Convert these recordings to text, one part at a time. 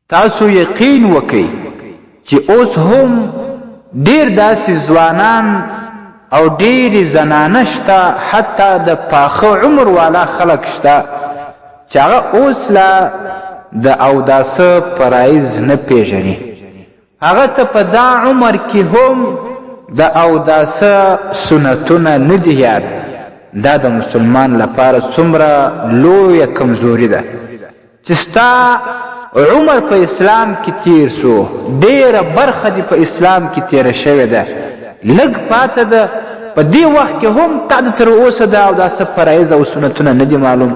تاسو یقین وکئ چې اوس هم ډیر داسې ځوانان او ډیرې زنانه شته، حتی د پاخه عمر والا خلک شته چې هغه اوس لا د اوداسه فرایض نه پیژني. هغه ته په دا عمر کې هم د اوداسه سنتونه نه دي یاد. دا د مسلمان لپاره څومره لویه کمزوري ده چې ستا عمر په اسلام کې تیر سو، ډیره برخه دی په اسلام کې تیره شوې ده، لږ پاته ده، په دې وخت کې هم تا د تر اوسه د اوداسه فرایض او سنتونه نه دي معلوم.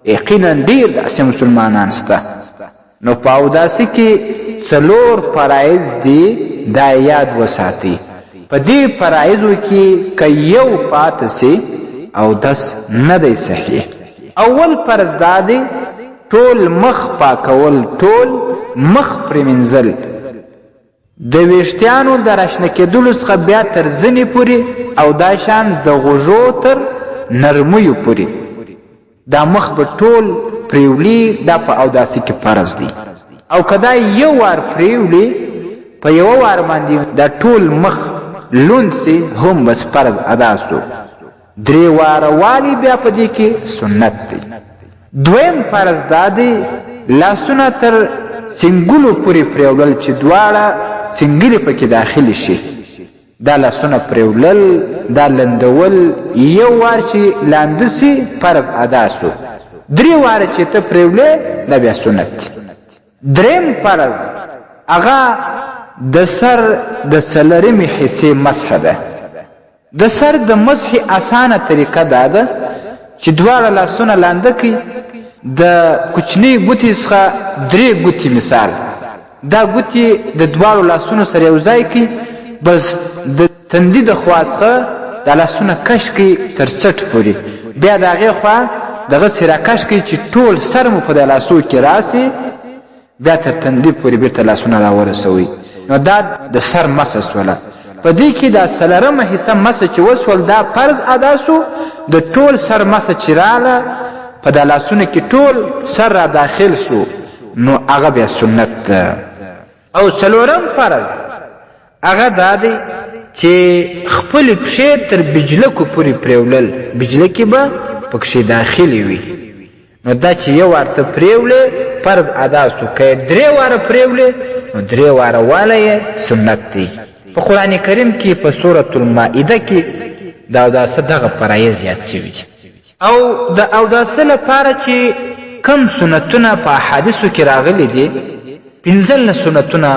یقینا ډیر داسې مسلمانان شته. نو په اوداسه کې 4 فرایض دي، دا یاد وساتئ. په دې فرایضو کې که یو پاته سي اودس نه دی صحیح. اول فرض دا دی ټول مخ پاکول، ټول مخ پرېمنځل، د ویښتانو د راشنه کېدلو څخه بیا تر زنې پورې او دا شان د غوږو تر نرمیو پورې دا مخ به ټول پریولي. دا په اوداسه کې فرض دی. او که دا یو وار پریولي په یوه وار باندې دا ټول مخ لوند سي هم بس فرض ادا سو. 3 واره والی بیا په دې کې سنت دی. دویم فرض دا دی لاسونه تر څنګلو پورې پریولل چې دواړه څنګلې پکې داخلي شي. دا لاسونه پریولل، دا لندول، یو وار چې لانده سي فرض ادا سو. 3 واره چې ته پریولې دا بیا سنت دی. دریم فرض هغه د سر د څلورمې حصې مسح ده. د سر د مسح اسانه طریقه دا ده چې دواړه لاسونه لانده کړي، د کوچنۍ ګوتې څخه 3 ګوتې مثال دا ګوتې د دواړو لاسونو سره یو ځای کړي، بس د تندي د خوا څخه دا لاسونه کش کړي تر چټ پورې، بیا د هغې خوا دغسې راکش کړي چې ټول سر مو په د لاسو کې راسي، بیا تر تندي پورې بیرته لاسونه راورسوئ. نو دا د سر مسح سوله. په دې کې دا 4مه حصه مسح چې وسول دا فرض ادا سو. د ټول سر مسح چې راغله په دا لاسونه کې ټول سر را داخل سو، نو هغه بیا سنت ده. او 4م فرض هغه دا دی چې خپل پښې تر بجلکو پورې پریولل، بجلکې به پکښې داخلي وي. نو دا چې یو وار ته پریولې فرض ادا سو، که 3 واره پریولې نو 3 واره والی سنت دی. په قرآن کریم کې په سورة المائده کې د اوداسه دغه فرایض یاد شوي دي. او د اوداسه لپاره چې کم سنتونه په احادیثو کې راغلي دي، 15 سنتونه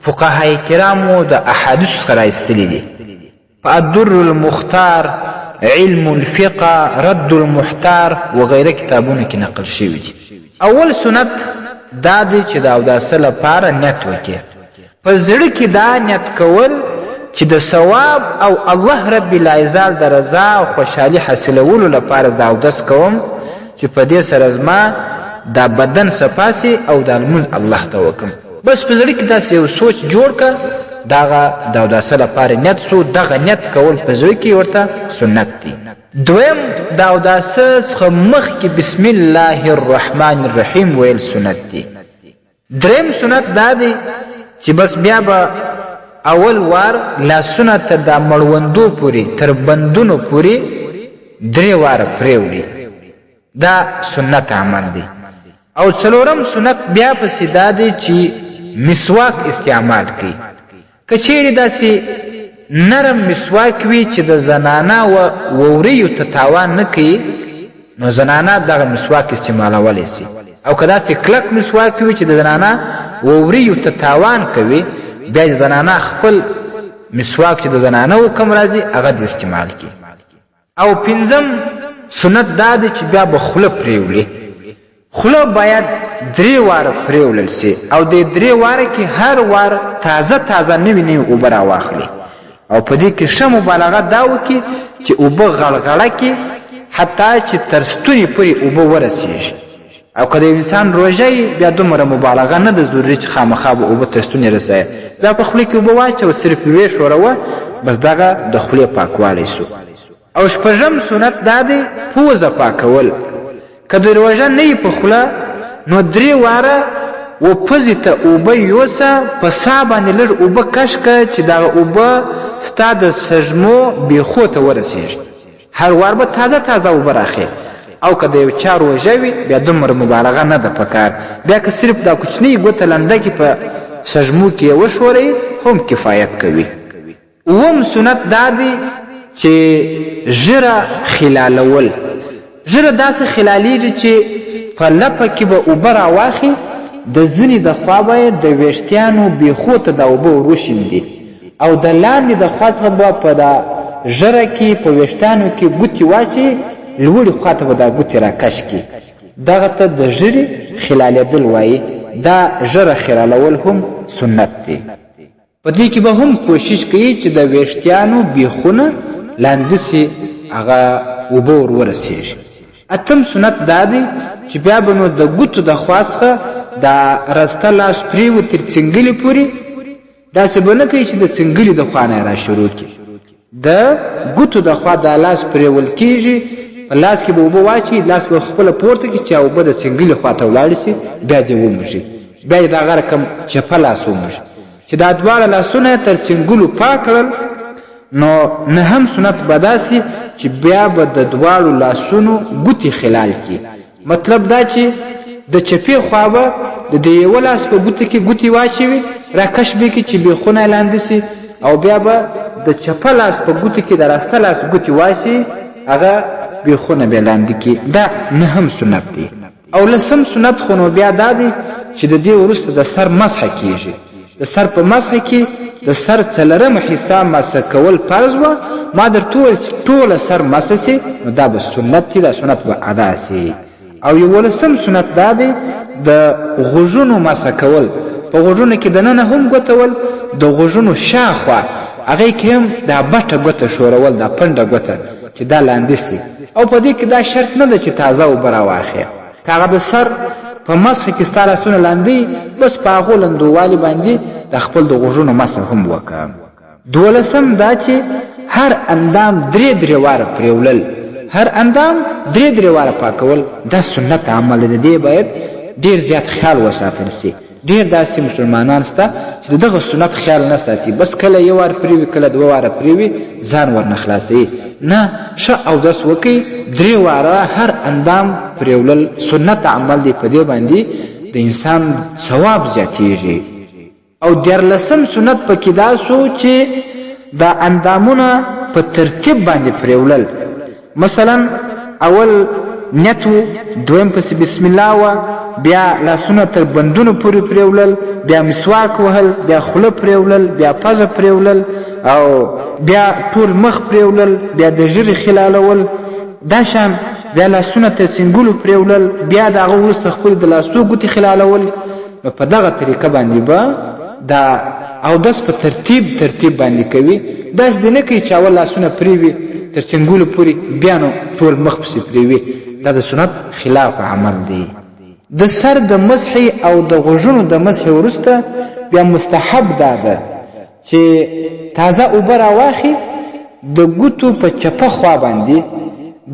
فقهای کرامو د احادیثو څخه راایستلي دي. په الدر المختار، علم الفقه، رد المحتار وغیره کتابونو کې نقل شوي دي. اول سنت دا دی چې د اوداسه لپاره نیت وکړي. په زړه کې دا نیت کول چې د ثواب او الله رب العزال د رضا او خوشحالي حاصلولو لپاره د اودس کوم، چې په دې سره زما دا بدن صفاسي او د لمونځ الله ته وکم. بس په زړه کې داسې یو سوچ جوړ کړه، دغه د اوداسه لپاره نیت سو. دغه نیت کول په زړه کې ورته سنت دی. دویم د اوداسه څخه مخکې بسم الله الرحمن الرحیم ویل سنت دی. دریم سنت دا دی چې بس بیا به اول وار لاسونه تر دا مړوندو پورې تر بندونو پورې 3 واره پریولي. دا سنت عمل دی. او 4م سنت بیا پسې دا دی چې مسواک استعمال کړي. که چیرې داسې نرم مسواک وي چې د زنانه و ووریو ته تاوان نه کوي، نو زنانه دغه مسواک استعمالولی سي. او که داسې کلک مسواک وي چې د زنانه ووریو ته تاوان کوي، بیا د زنانه خپل مسواک چې د زنانه و کم راځي هغه د استعمال کړي. او 5م سنت دا دی چې بیا به خوله پریولي. خوله باید 3 واره پریولل سي، او د 3 واره کې هر وار تازه نوي اوبه راواخلي. او په دې کې ښه مبالغه دا وکړي چې اوبه غړغړه کړي حتی چې تر ستوني پورې اوبه ورسېږي. او که د انسان روژه بیا دومره مبالغه نه ده ضروري چې خامخا به اوبه تر ستوني رسوي. دا په خولې کې اوبه واچوه، صرف یې وښوروه، بس دغه د خولې پاکوالی سو. او 6م سنت دا دی پوزه پاکول. که د روژه نه یې په خوله نو 3 واره و پزې ته اوبه یوسه، په سا باندې لږ اوبه کش کړه چې دغه اوبه ستا د سږمو بیخو ته ورسېږي. هر وار به تازه تازه اوبه راخې. او که د یو چا روژه وي بیا دومره مبالغه نه ده پکار. بیا که صرف دا کوچنۍ ګوته لنده کې په سږمو کې یې وښورئ هم کفایت کوي. اووم سنت دا دی چې ژیره خلالول. ژیره داسې خلالیږي چې په لپه کې به اوبه راواخي، د زنې د خوا به یې د ویښتیانو بیخو ته دا اوبه وروشیندي او د لاندې د خوا څخه به په دا ژیره کې په ویښتانو کې ګوتې واچي، لوړې خوا ته به دا ګوتې راکش کړي. دغه ته د ژیرې خلالیدل وایي. دا ژیره خلالول هم سنت دی. په دې کې به هم کوشش کوي چې د ویښتیانو بیخونه لاندې سي هغه اوبه ور ورسېږي. اتم سنت دا دی چې بیا به نو د ګوتو د خوا څخه دا رسته لاس پرېوي تر څنګلې پورې. داسې به نه کوي چې د څنګلې د خوا نه یې را شروع کړي. د ګوتو د خوا دا لاس پرېول کېږي، په لاس کې به اوبه واچي، لاس به خپله پورته کړي چې اوبه د څنګلې خوا ته ولاړې سي، بیا دې وموږي. بیا یې دغه رقم چپه لاس وموږي چې دا دواړه لاسونه یې تر څنګلو پاک کړل. نو نهم سنت به داسې چې بیا به د دواړو لاسونو ګوتې خلال کړي. مطلب دا چې د چپې خوا به د یوه لاس په ګوته کې ګوتې واچوي، راکش به کړي چې بیخونه یې لاندې سي، او بیا به د چپه لاس په ګوته کې د راسته لاس ګوتې واچي، هغه بیخونه به لاندې کړي. دا نهم سنت دی. او لسم سنت خو نو بیا دا دی چې د دې وروسته د سر مسح کېږي. د سر په مسح کې د سر څلرمه حصه مسح کول فرض وه. ما درته وویل چې ټوله سر مسح سي، نو دا به سنت دی، دا سنت به ادا سي. او یولسم سنت دا دی د غوږونو مسح کول. په غوږونو کې دننه هم ګوتول، د غوږونو شاخوا هغې کې هم دا بټه ګوته شورول، دا پنډه ګوته چې دا لاندې سي. او په دې کې دا شرط نه ده چې تازه اوبه راواخې. که هغه د سر په مسح کې ستا لاسونه لاندې، بس په هغو لندووالي باندې د خپل د غوږونو مسح هم وکړه. دولسم دا چې هر اندام درې واره پرېولل. هر اندام درې واره پاکول دا سنت عمل دی. دې باید ډېر زیات خیال وساتل سي. ډېر داسې مسلمانان شته چې دغه سنت خیال نه ساتي، بس کله یو وار پرېوي، کله دوه واره پرېوي، ځان ورنه خلاصوي. نه، ښه اودس وکړئ، درې واره هر اندام پرېولل سنت عمل دی. په دې باندې د انسان ثواب زیاتېږي. او دیارلسم سنت پکې دا سو چې دا اندامونه په ترتیب باندې پرېولل. مثلا اول نیت و، دویم پسې بسم الله و، بیا لاسونه تر بندونو پورې پرېولل، بیا مسواک وهل، بیا خوله پرېولل، بیا پزه پرېولل، او بیا ټول مخ پرېولل، بیا د ژیرې خلالول، دا شان بیا لاسونه تر څنګلو پرېولل، بیا د هغه وروسته خپل د لاسو ګوتې خلالول. نو په دغه طریقه باندې به دا اودس په ترتیب باندې کوي. داسې دی نه کوي چې اول لاسونه پرېوي تر څنګلو پورې، بیا نو ټول مخ پسې پرېوي. دا د سنت خلاف عمل دی. د سر د مسح او د غوږونو د مسح وروسته بیا مستحب دا ده چې تازه اوبه راواخي، د ګوتو په چپه خوا باندې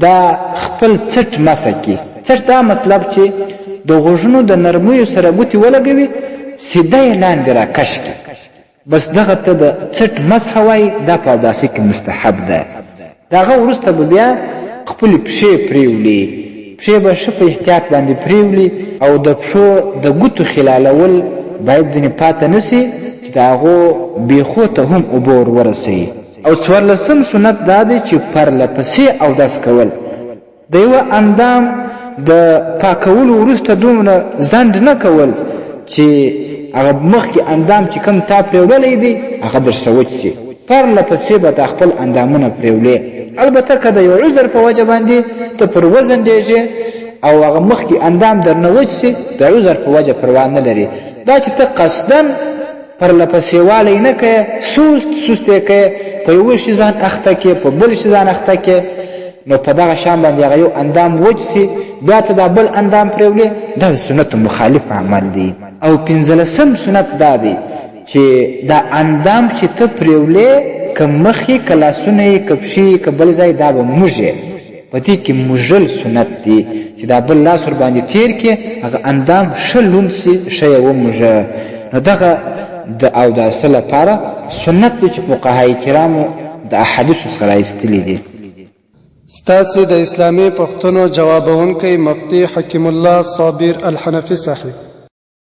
دا خپل څټ مسح کړي. څټ دا مطلب چې د غوږونو د نرمیو سره ګوتې ولګوي، سیده یې لاندې راکش کړي. بس دغه ته د څټ مسح وایي. دا په اوداسه کې مستحب ده. د هغه وروسته به بیا خپلې پښې پرېولي. پښې به ښه په احتیاط باندې پرېولي، او د پښو د ګوتو خلالول باید ځینې پاته نه سي چې د هغو بیخو ته هم اوبه ور ورسوي. او څوارلسم سنت دا دی چې پرله پسې اودس کول. د یوه اندام د پاکولو وروسته دومره ځنډ نه کول چې هغه مخکې اندام چې کوم تا پرېوړلی دی هغه درسره وچ سي. پرله پسې به تا خپل اندامونه پرېولې. البته که د یو عذر په وجه باندې ته پر وزندېږې او هغه مخکې اندام درنه وچ سي، د عذر په وجه پروا نه لري. دا چې ته قصدن پرله پسې والی نه کوې، سست یې کوې، په یوه شي ځان اخته کې، په بل شي ځان اخته کې، نو په دغه شان باندې هغه یو اندام وچ سي، بیا ته دا بل اندام پرېولې. دا د سنتو مخالف عمل دی. او پنځلسم سنت دا دی چې دا اندام چې ته پرېولې، که مخ یې، که لاسونه یې، که پښې یې، که بل ځای، دا به موږ یې. په دې کې مژل سنت دی چې دا بل لاس ور باندې تیر کې هغه اندام شلون سي شی و مژه. نو دغه د اوداسه لپاره سنت دی چې فقهای کرامو د احادیث څخه راایستلي دي. ستاسو د اسلامي پښتنو جوابونکي مفتي حکیم الله صابر الحنفي صاحب.